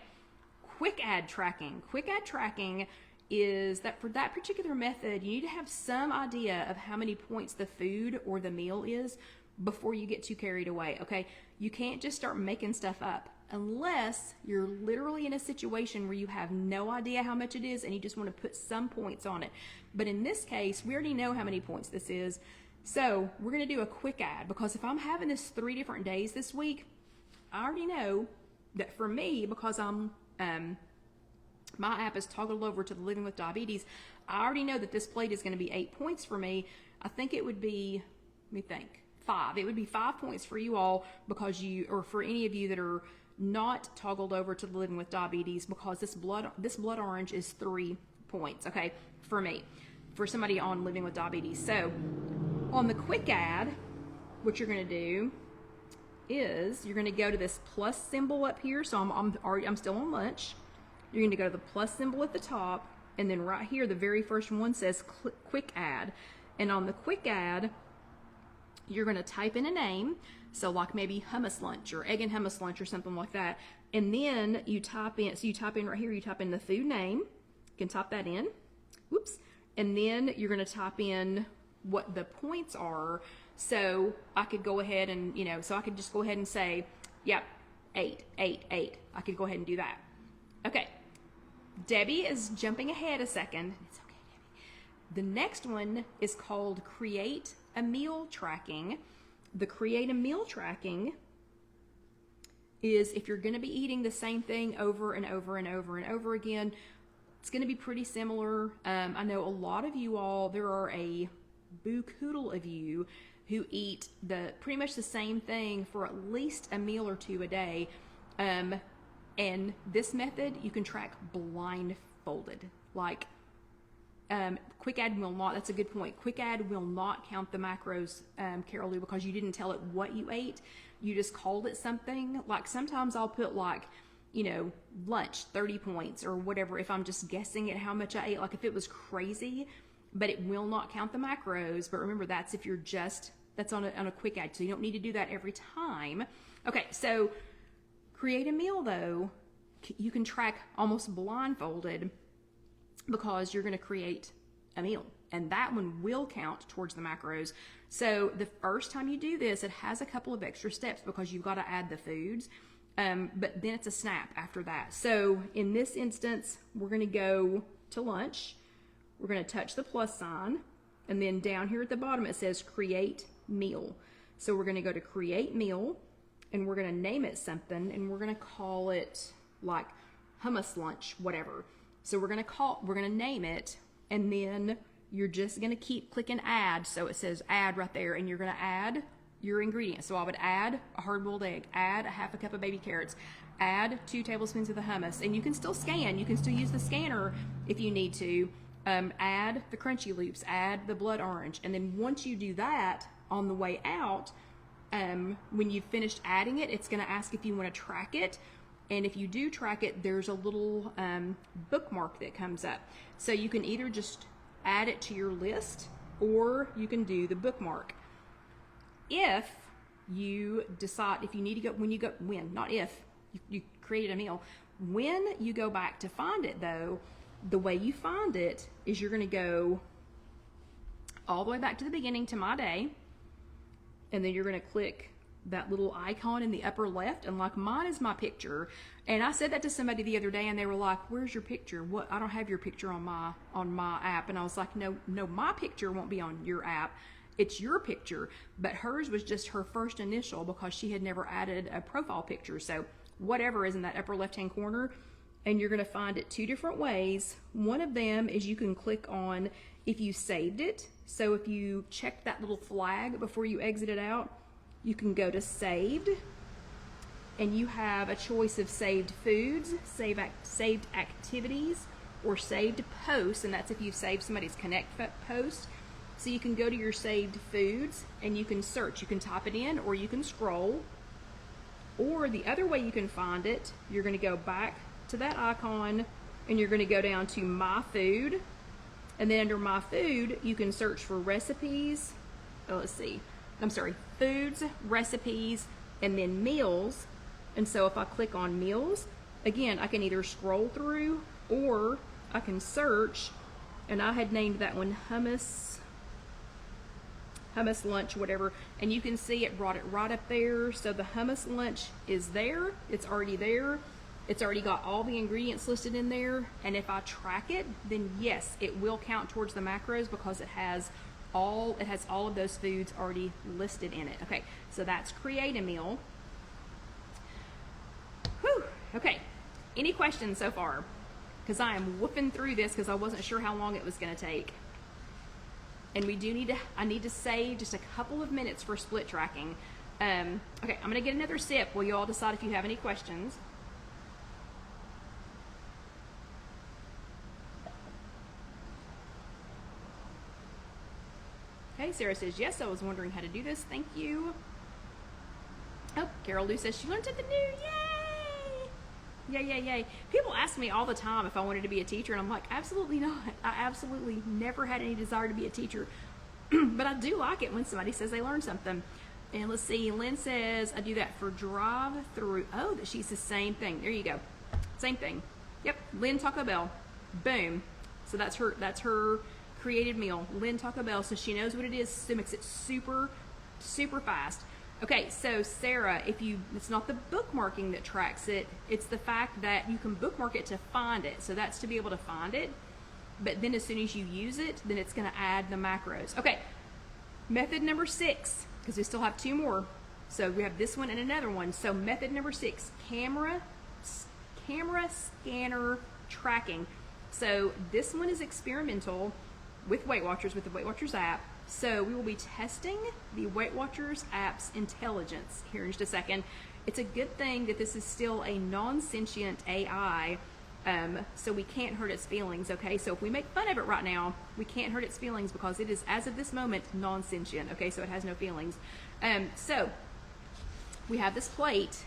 quick add tracking. Quick add tracking is that for that particular method, you need to have some idea of how many points the food or the meal is before you get too carried away. Okay, you can't just start making stuff up unless you're literally in a situation where you have no idea how much it is and you just want to put some points on it. But in this case, we already know how many points this is. So we're going to do a quick add, because if I'm having this 3 different days this week, I already know that for me, because I'm my app is toggled over to the Living with Diabetes, I already know that this plate is going to be 8 points for me. I think it would be, let me think, 5. It would be 5 points for you all, because or for any of you that are not toggled over to the Living with Diabetes, because this blood orange is 3 points, okay, for me, for somebody on Living with Diabetes. So on the quick add, what you're going to do is you're going to go to this plus symbol up here. So I'm still on lunch. You're going to go to the plus symbol at the top, and then right here the very first one says quick add, and on the quick add you're going to type in a name, so like maybe hummus lunch or egg and hummus lunch or something like that, and then you type in, so you type in right here, you type in the food name, you can type that in, whoops, and then you're going to type in what the points are. So I could go ahead and, so I could just go ahead and say, yep, 8, 8, 8. I could go ahead and do that. Okay, Debbie is jumping ahead a second. It's okay, Debbie. The next one is called Create a Meal Tracking. The Create a Meal Tracking is if you're going to be eating the same thing over and over and over and over again, it's going to be pretty similar. I know a lot of you all, there are a boo-koodle of you who eat pretty much the same thing for at least a meal or 2 a day. And this method, you can track blindfolded. Like, quick add will not, that's a good point. Quick add will not count the macros, Carol Lou, because you didn't tell it what you ate. You just called it something. Like sometimes I'll put like you know, lunch, 30 points or whatever, if I'm just guessing at how much I ate, like if it was crazy, but it will not count the macros. But remember, that's if you're just, that's on a quick add. So you don't need to do that every time. Okay, so create a meal though, you can track almost blindfolded because you're going to create a meal, and that one will count towards the macros. So the first time you do this, it has a couple of extra steps because you've got to add the foods, but then it's a snap after that. So in this instance, we're going to go to lunch. We're going to touch the plus sign, and then down here at the bottom it says create meal. So we're going to go to create meal, and we're going to name it something, and we're going to call it like hummus lunch, whatever. So we're going to name it, and then you're just going to keep clicking add. So it says add right there, and you're going to add your ingredients. So I would add a hard-boiled egg, add a half a cup of baby carrots, add 2 tablespoons of the hummus, and you can still scan. You can still use the scanner if you need to. Add the crunchy loops, add the blood orange, and then once you do that, on the way out, when you've finished adding it, it's going to ask if you want to track it. And if you do track it, there's a little bookmark that comes up. So you can either just add it to your list, or you can do the bookmark. If you decide, if you need to go, not if, you created a meal. When you go back to find it though, the way you find it is you're going to go all the way back to the beginning to my day, and then you're going to click that little icon in the upper left, and like mine is my picture. And I said that to somebody the other day, and they were like, where's your picture? What? I don't have your picture on my app. And I was like, no, my picture won't be on your app. It's your picture. But hers was just her first initial because she had never added a profile picture. So whatever is in that upper left-hand corner, and you're going to find it 2 different ways. One of them is you can click on if you saved it. So if you check that little flag before you exit it out, you can go to saved, and you have a choice of saved foods, saved activities, or saved posts, and that's if you've saved somebody's connect post. So you can go to your saved foods and you can search. You can type it in, or you can scroll. Or the other way you can find it, you're going to go back to that icon, and you're going to go down to my food, and then under my food you can search for recipes. Foods, recipes, and then meals. And so if I click on meals, again, I can either scroll through or I can search, and I had named that one hummus lunch, whatever, and you can see it brought it right up there. So the hummus lunch is there. It's already there. It's already got all the ingredients listed in there, and if I track it, then yes, it will count towards the macros because it has all of those foods already listed in it. Okay, so that's create a meal. Whew. Okay, any questions so far? Because I am whooping through this because I wasn't sure how long it was going to take. And I need to save just a couple of minutes for split tracking. Okay, I'm going to get another sip while you all decide if you have any questions. Okay, Sarah says, yes, I was wondering how to do this. Thank you. Oh, Carol Lou says she learned something new. Yay! Yay, yay, yay. People ask me all the time if I wanted to be a teacher, and I'm like, absolutely not. I absolutely never had any desire to be a teacher. But I do like it when somebody says they learned something. And let's see, Lynn says, I do that for drive-through. Oh, that she's the same thing. There you go. Same thing. Yep, Lynn Taco Bell. Boom. So that's her created meal, Lynn Taco Bell, so she knows what it is. So makes it super, super fast. Okay, so Sarah, it's not the bookmarking that tracks it, it's the fact that you can bookmark it to find it. So that's to be able to find it, but then as soon as you use it, then it's going to add the macros. Okay, method number 6, because we still have 2 more. So we have this one and another one. So method number 6, camera scanner tracking. So this one is experimental with Weight Watchers, with the Weight Watchers app. So we will be testing the Weight Watchers app's intelligence here in just a second. It's a good thing that this is still a non-sentient AI, so we can't hurt its feelings, okay? So if we make fun of it right now, we can't hurt its feelings because it is, as of this moment, non-sentient, okay? So it has no feelings. So we have this plate,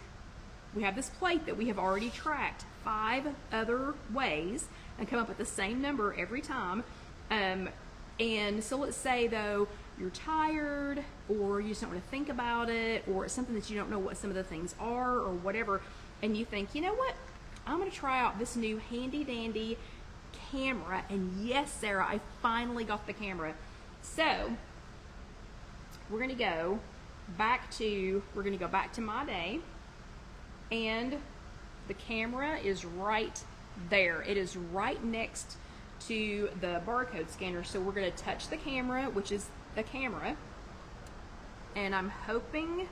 we have this plate that we have already tracked 5 other ways and come up with the same number every time. And so let's say though you're tired, or you just don't want to think about it, or it's something that you don't know what some of the things are or whatever, and you think, you know what, I'm going to try out this new handy dandy camera. And yes, Sarah, I finally got the camera. So we're going to go back to my day, and the camera is right there. It is right next to the barcode scanner. So we're going to touch the camera, which is the camera, and I'm hoping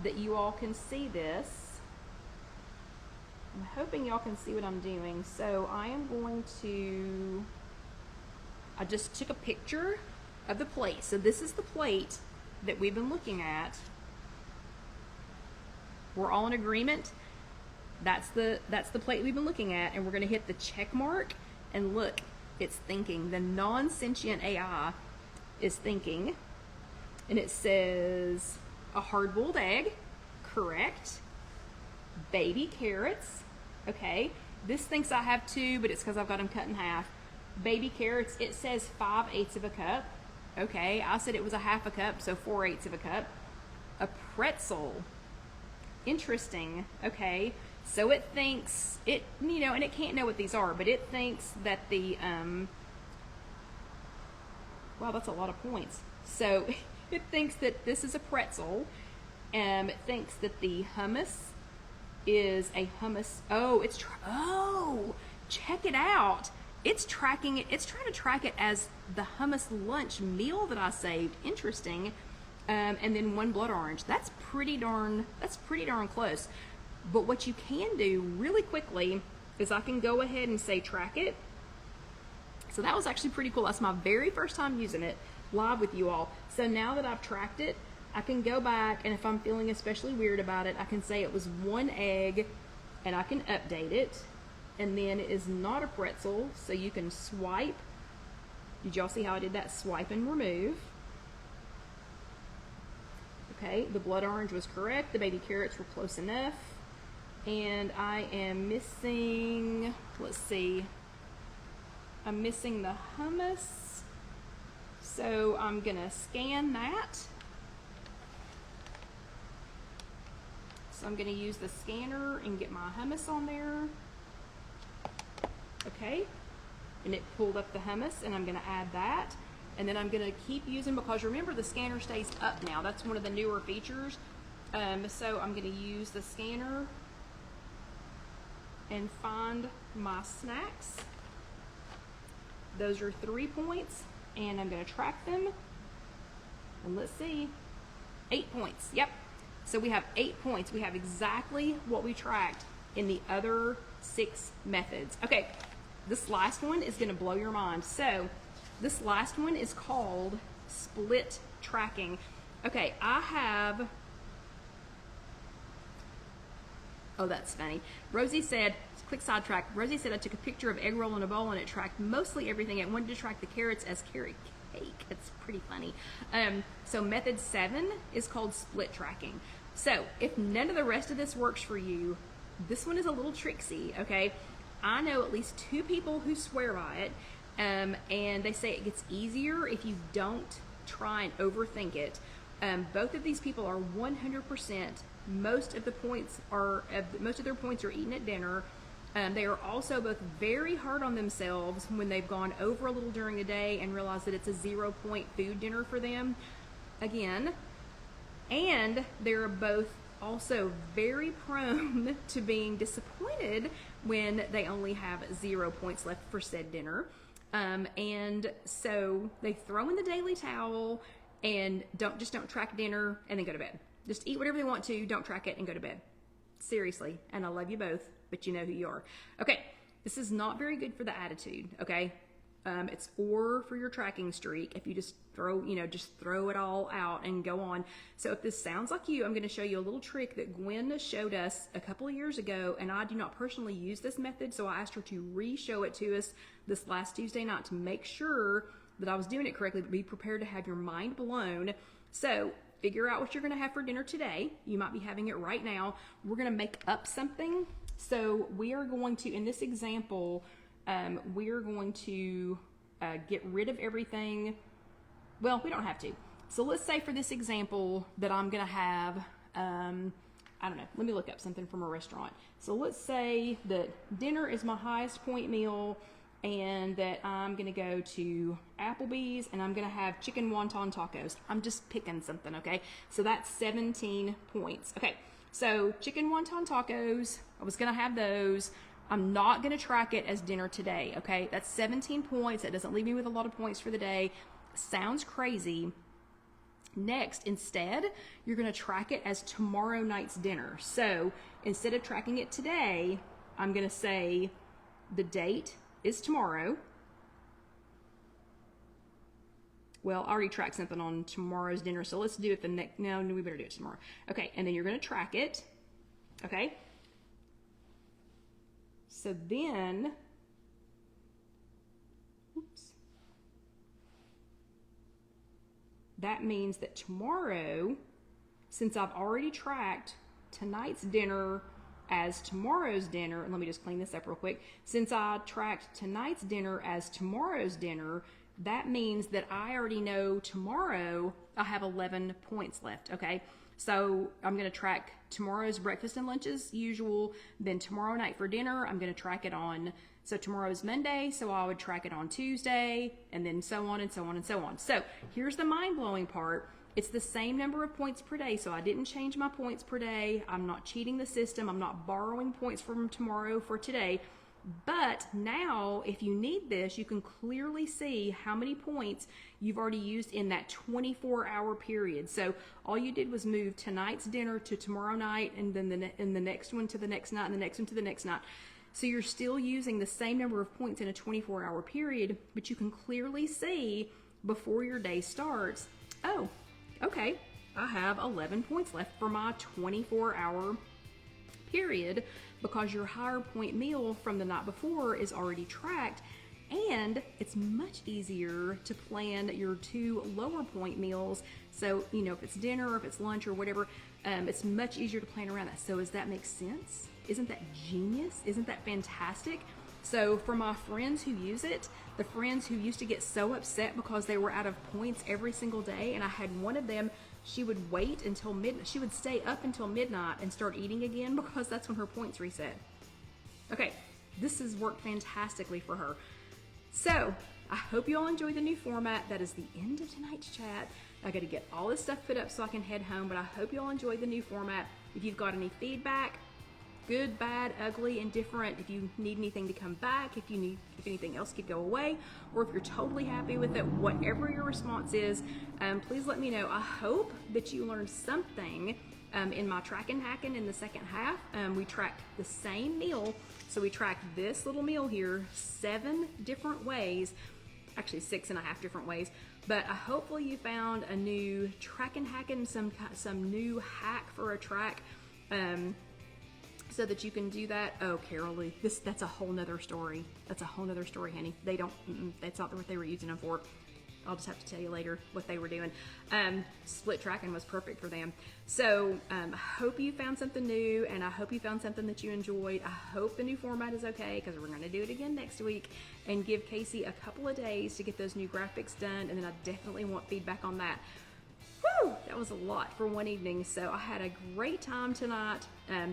that you all can see this. I'm hoping y'all can see what I'm doing. So I am going to, I just took a picture of the plate. So this is the plate that we've been looking at. We're all in agreement. That's the plate we've been looking at, and we're going to hit the check mark, and look, it's thinking. The non-sentient AI is thinking, and it says a hard-boiled egg, correct. Baby carrots, okay. This thinks I have 2, but it's because I've got them cut in half. Baby carrots, it says 5/8 of a cup. Okay, I said it was a half a cup, so 4/8 of a cup. A pretzel, interesting. Okay, so it thinks it, you know, and it can't know what these are, but it thinks that the wow, that's a lot of points. So it thinks that this is a pretzel. It thinks that the hummus is a hummus. Oh, check it out. It's tracking it. It's trying to track it as the hummus lunch meal that I saved. Interesting. And then 1 blood orange. That's pretty darn close. But what you can do really quickly is I can go ahead and say track it. So that was actually pretty cool. That's my very first time using it live with you all. So now that I've tracked it, I can go back, and if I'm feeling especially weird about it, I can say it was 1 egg, and I can update it. And then it is not a pretzel, so you can swipe. Did y'all see how I did that? Swipe and remove. Okay, the blood orange was correct. The baby carrots were close enough. And I am missing, let's see, I'm missing the hummus. So I'm gonna scan that. So I'm gonna use the scanner and get my hummus on there. Okay, and it pulled up the hummus, and I'm gonna add that. And then I'm gonna keep using, because remember the scanner stays up now. That's one of the newer features. So I'm gonna use the scanner and find my snacks. Those are 3 points, and I'm gonna track them. And let's see, 8 points, yep. So we have 8 points. We have exactly what we tracked in the other 6 methods. Okay, this last one is gonna blow your mind. So this last one is called split tracking. Okay, I have, oh, that's funny. Rosie said, quick sidetrack, Rosie said I took a picture of egg roll in a bowl and it tracked mostly everything. It wanted to track the carrots as carrot cake. It's pretty funny. So method 7 is called split tracking. So if none of the rest of this works for you, this one is a little tricksy, okay? I know at least 2 people who swear by it, and they say it gets easier if you don't try and overthink it. Both of these people are 100%. Most of their points are eaten at dinner. They are also both very hard on themselves when they've gone over a little during the day and realize that it's a 0-point food dinner for them. Again, and they're both also very prone to being disappointed when they only have 0 points left for said dinner. And so they throw in the daily towel and don't track dinner and then go to bed. Just eat whatever they want to, don't track it, and go to bed. Seriously, and I love you both, but you know who you are. Okay, this is not very good for the attitude, okay? It's or for your tracking streak if you just throw it all out and go on. So if this sounds like you, I'm going to show you a little trick that Gwen showed us a couple of years ago, and I do not personally use this method, so I asked her to re-show it to us this last Tuesday night to make sure that I was doing it correctly, but be prepared to have your mind blown. So figure out what you're gonna have for dinner today. You might be having it right now. We're gonna make up something. So we are going to, in this example, we're going to get rid of everything. Well, we don't have to. So let's say for this example that I'm gonna have, I don't know, let me look up something from a restaurant. So let's say that dinner is my highest point meal and that I'm gonna go to Applebee's and I'm gonna have chicken wonton tacos. I'm just picking something, okay? So that's 17 points. Okay, so chicken wonton tacos, I was gonna have those. I'm not gonna track it as dinner today, okay? That's 17 points. That doesn't leave me with a lot of points for the day. Sounds crazy. Next, instead, you're going to track it as tomorrow night's dinner. So instead of tracking it today, I'm going to say the date is tomorrow. Well, I already tracked something on tomorrow's dinner, so let's do it the next. No, we better do it tomorrow. Okay, and then you're going to track it. Okay. So then, oops. That means that tomorrow, since I've already tracked tonight's dinner as tomorrow's dinner, let me just clean this up real quick. Since I tracked tonight's dinner as tomorrow's dinner, that means that I already know tomorrow I have 11 points left, okay? So I'm gonna track tomorrow's breakfast and lunch as usual, then tomorrow night for dinner, I'm gonna track it on, so tomorrow's Monday, so I would track it on Tuesday, and then so on and so on and so on. So here's the mind-blowing part. It's the same number of points per day, so I didn't change my points per day. I'm not cheating the system. I'm not borrowing points from tomorrow for today. But now, if you need this, you can clearly see how many points you've already used in that 24-hour period. So all you did was move tonight's dinner to tomorrow night, and then the next one to the next night, and the next one to the next night. So you're still using the same number of points in a 24-hour period, but you can clearly see before your day starts, oh, okay, I have 11 points left for my 24-hour period because your higher point meal from the night before is already tracked, and it's much easier to plan your two lower point meals. So, you know, if it's dinner or if it's lunch or whatever, it's much easier to plan around that. So does that make sense? Isn't that genius? Isn't that fantastic? So for my friends who use it, the friends who used to get so upset because they were out of points every single day, and I had one of them, she would wait until midnight. She would stay up until midnight and start eating again because that's when her points reset. Okay, this has worked fantastically for her. So I hope you all enjoy the new format. That is the end of tonight's chat. I got to get all this stuff put up so I can head home, but I hope you all enjoy the new format. If you've got any feedback, good, bad, ugly, indifferent, if you need anything to come back, if anything else could go away, or if you're totally happy with it, whatever your response is, please let me know. I hope that you learned something in my tracking hacking in the second half. We tracked the same meal, so we tracked this little meal here 7 different ways, actually 6.5 different ways, but hopefully you found a new tracking hacking, some new hack for a track, so that you can do that. Oh, Carol Lee, that's a whole nother story. That's a whole nother story, honey. They don't, that's not what they were using them for. I'll just have to tell you later what they were doing. Split tracking was perfect for them. So I hope you found something new, and I hope you found something that you enjoyed. I hope the new format is okay, because we're going to do it again next week, and give Casey a couple of days to get those new graphics done, and then I definitely want feedback on that. Woo! That was a lot for one evening, so I had a great time tonight.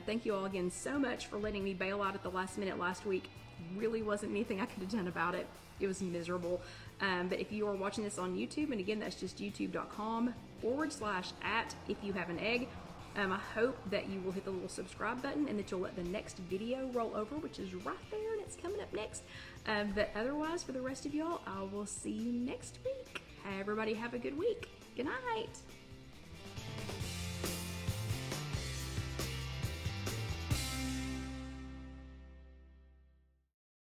Thank you all again so much for letting me bail out at the last minute last week. Really wasn't anything I could have done about it. It was miserable. But if you are watching this on YouTube, and again, that's just youtube.com/@IfYouHaveAnEgg, I hope that you will hit the little subscribe button and that you'll let the next video roll over, which is right there, and it's coming up next. But otherwise, for the rest of y'all, I will see you next week. Everybody have a good week. Good night.